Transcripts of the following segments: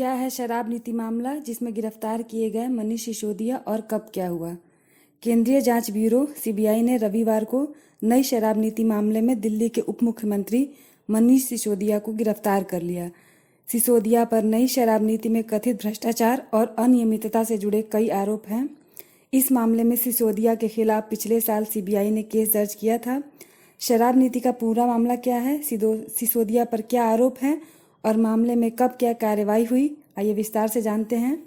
क्या है शराब नीति मामला जिसमें गिरफ्तार किए गए मनीष सिसोदिया और कब क्या हुआ। केंद्रीय जांच ब्यूरो सीबीआई ने रविवार को नई शराब नीति मामले में दिल्ली के उप मुख्यमंत्री मनीष सिसोदिया को गिरफ्तार कर लिया। सिसोदिया पर नई शराब नीति में कथित भ्रष्टाचार और अनियमितता से जुड़े कई आरोप हैं। इस मामले में सिसोदिया के खिलाफ पिछले साल सीबीआई ने केस दर्ज किया था। शराब नीति का पूरा मामला क्या है, सिसोदिया पर क्या आरोप हैं और मामले में कब क्या कार्रवाई हुई, आइए विस्तार से जानते हैं।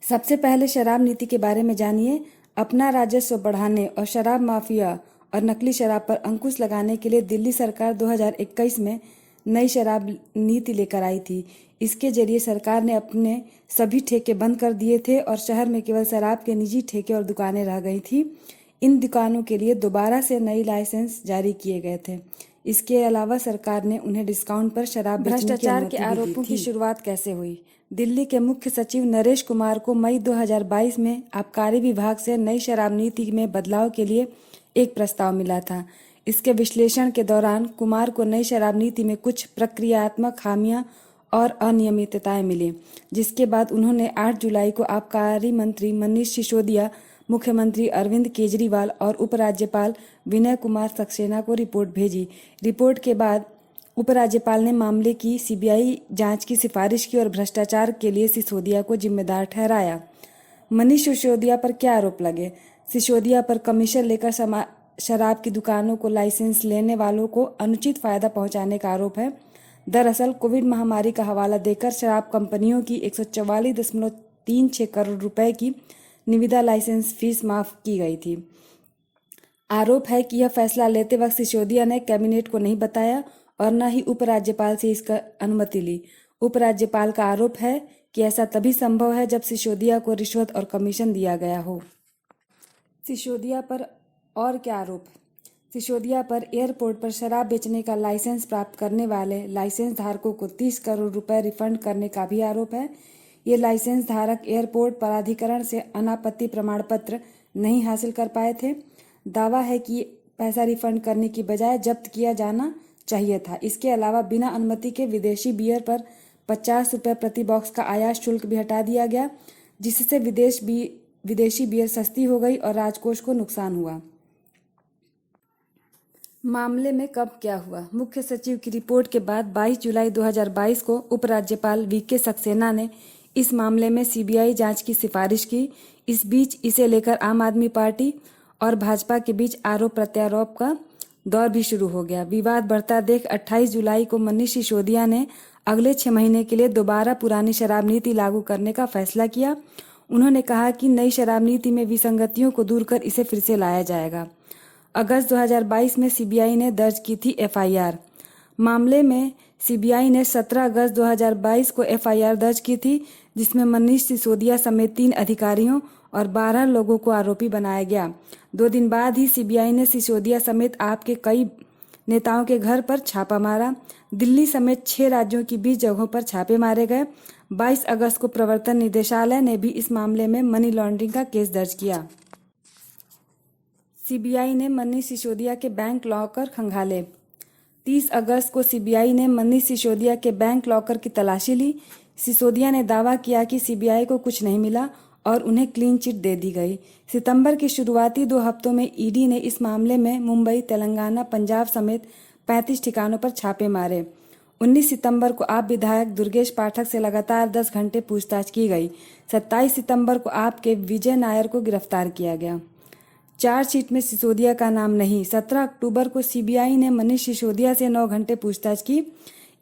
सबसे पहले शराब नीति के बारे में जानिए। अपना राजस्व बढ़ाने और शराब माफिया और नकली शराब पर अंकुश लगाने के लिए दिल्ली सरकार 2021 में नई शराब नीति लेकर आई थी। इसके जरिए सरकार ने अपने सभी ठेके बंद कर दिए थे और शहर में केवल शराब के निजी ठेके और दुकानें रह गई थी। इन दुकानों के लिए दोबारा से नई लाइसेंस जारी किए गए थे। इसके अलावा सरकार ने उन्हें डिस्काउंट पर शराब भ्रष्टाचार के आरोपों की शुरुआत कैसे हुई। दिल्ली के मुख्य सचिव नरेश कुमार को मई 2022 में आबकारी विभाग से नई शराब नीति में बदलाव के लिए एक प्रस्ताव मिला था। इसके विश्लेषण के दौरान कुमार को नई शराब नीति में कुछ प्रक्रियात्मक खामियां और अनियमितताएं मिली, जिसके बाद उन्होंने 8 जुलाई को आबकारी मंत्री मनीष सिसोदिया, मुख्यमंत्री अरविंद केजरीवाल और उपराज्यपाल विनय कुमार सक्सेना को रिपोर्ट भेजी। रिपोर्ट के बाद उपराज्यपाल ने मामले की सीबीआई जांच की सिफारिश की और भ्रष्टाचार के लिए सिसोदिया को जिम्मेदार ठहराया। मनीष सिसोदिया पर क्या आरोप लगे। सिसोदिया पर कमीशन लेकर शराब की दुकानों को लाइसेंस लेने वालों को अनुचित फायदा पहुंचाने का आरोप है। दरअसल कोविड महामारी का हवाला देकर शराब कंपनियों की 144.36 करोड़ रुपए की निविदा लाइसेंस फीस माफ की गई थी। आरोप है कि यह फैसला लेते वक्त सिसोदिया ने कैबिनेट को नहीं बताया और न ही उपराज्यपाल से इसका अनुमति ली। उपराज्यपाल का आरोप है कि ऐसा तभी संभव है जब सिसोदिया को रिश्वत और कमीशन दिया गया हो। सिसोदिया पर और क्या आरोप। सिसोदिया पर एयरपोर्ट पर शराब बेचने का लाइसेंस प्राप्त करने वाले लाइसेंस धारकों को 30 करोड़ रुपए रिफंड करने का भी आरोप है। ये लाइसेंस धारक एयरपोर्ट प्राधिकरण से अनापत्ति प्रमाण पत्र नहीं हासिल कर पाए थे। दावा है कि पैसा रिफंड करने की बजाय जब्त किया जाना चाहिए था। इसके अलावा बिना अनुमति के विदेशी बियर पर 50 रुपये प्रति बॉक्स का आयात शुल्क भी हटा दिया गया, जिससे विदेशी बियर सस्ती हो गई और राजकोष को नुकसान हुआ। मामले में कब क्या हुआ। मुख्य सचिव की रिपोर्ट के बाद 22 जुलाई 2022 को उपराज्यपाल वीके सक्सेना ने इस मामले में सीबीआई जांच की सिफारिश की। इस बीच इसे लेकर आम आदमी पार्टी और भाजपा के बीच आरोप प्रत्यारोप का दौर भी शुरू हो गया। विवाद बढ़ता देख 28 जुलाई को मनीष सिसोदिया ने अगले 6 महीने के लिए दोबारा पुरानी शराब नीति लागू करने का फैसला किया। उन्होंने कहा कि नई शराब नीति में विसंगतियों को दूर कर इसे फिर से लाया जाएगा। अगस्त 2022 में सीबीआई ने दर्ज की थी एफआईआर। मामले में सीबीआई ने 17 अगस्त 2022 को एफआईआर दर्ज की थी, जिसमें मनीष सिसोदिया समेत 3 अधिकारियों और 12 लोगों को आरोपी बनाया गया। 2 दिन बाद ही सीबीआई ने सिसोदिया समेत आप के कई नेताओं के घर पर छापा मारा। दिल्ली समेत 6 राज्यों की 20 जगहों पर छापे मारे गए। 22 अगस्त को प्रवर्तन निदेशालय ने भी इस मामले में मनी लॉन्ड्रिंग का केस दर्ज किया। सीबीआई ने मनीष सिसोदिया के बैंक लॉकर खंगाले। 30 अगस्त को सीबीआई ने मनीष सिसोदिया के बैंक लॉकर की तलाशी ली। सिसोदिया ने दावा किया कि सीबीआई को कुछ नहीं मिला और उन्हें क्लीन चिट दे दी गई। सितंबर के शुरुआती 2 हफ्तों में ईडी ने इस मामले में मुंबई, तेलंगाना, पंजाब समेत 35 ठिकानों पर छापे मारे। 19 सितंबर को आप विधायक दुर्गेश पाठक से लगातार 10 घंटे पूछताछ की गई। 27 सितंबर को आप के विजय नायर को गिरफ्तार किया गया। चार्जशीट में सिसोदिया का नाम नहीं। 17 अक्टूबर को सीबीआई ने मनीष सिसोदिया से 9 घंटे पूछताछ की।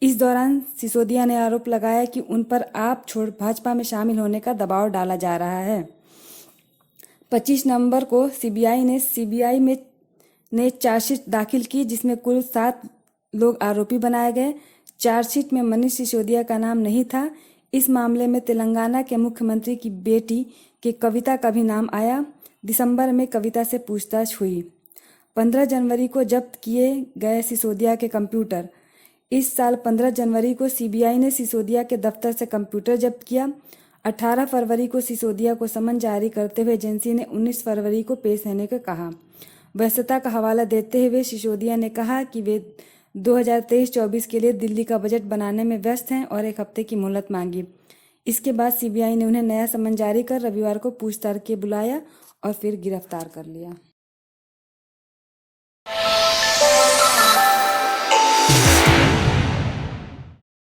इस दौरान सिसोदिया ने आरोप लगाया कि उन पर आप छोड़ भाजपा में शामिल होने का दबाव डाला जा रहा है। 25 नवंबर को सीबीआई ने चार्जशीट दाखिल की, जिसमें कुल 7 लोग आरोपी बनाए गए। चार्जशीट में मनीष सिसोदिया का नाम नहीं था। इस मामले में तेलंगाना के मुख्यमंत्री की बेटी के कविता का भी नाम आया। दिसंबर में कविता से पूछताछ हुई। 15 जनवरी को जब्त किए गए सिसोदिया के कंप्यूटर। इस साल 15 जनवरी को सीबीआई ने सिसोदिया के दफ्तर से कंप्यूटर जब्त किया। 18 फरवरी को सिसोदिया को समन जारी करते हुए एजेंसी ने 19 फरवरी को पेश होने को कहा। व्यस्तता का हवाला देते हुए सिसोदिया ने कहा कि वे 2023-24 के लिए दिल्ली का बजट बनाने में व्यस्त हैं और एक हफ्ते की मोहलत मांगी। इसके बाद सीबीआई ने उन्हें नया समन जारी कर रविवार को पूछताछ के बुलाया और फिर गिरफ्तार कर लिया।